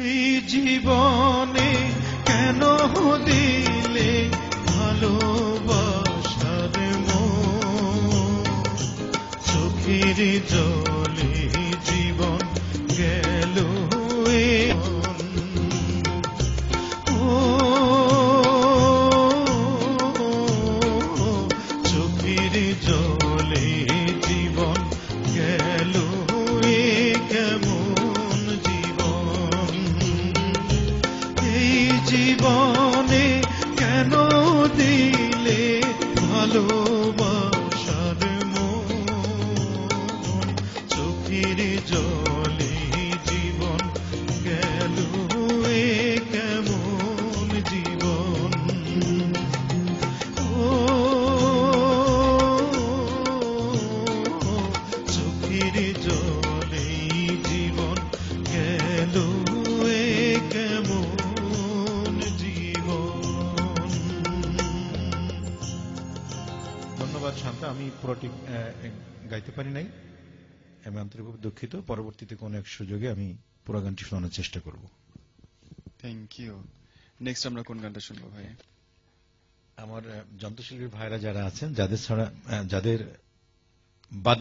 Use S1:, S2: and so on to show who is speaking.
S1: এই জীবনে কেন দিলে ভালোবাসার মন, চোখের জলে জীবন গেল এ মন। ও চোখের জলে জীবন গেল এ কেমন জীবন। এই জীবনে কেন দিলে ভালোবাসার মন, চোখের জলে জীবন গেল এ কেমন জীবন। ও চোখের জলে জীবন গেল এ কেমন জীবন।
S2: ধন্যবাদ শান্তা, আমি পুরোটি গাইতে পারি নাই, আমি আন্তরিকভাবে দুঃখিত। পরবর্তীতে কোন এক সুযোগে আমি পুরো গানটি শোনানোর চেষ্টা করব।
S3: Thank you. নেক্সট আমরা কোন গানটা শুনবো ভাই?
S2: আমার যন্ত্রশিল্পী ভাইরা যারা আছেন, যাদের ছাড়া যাদের বাদ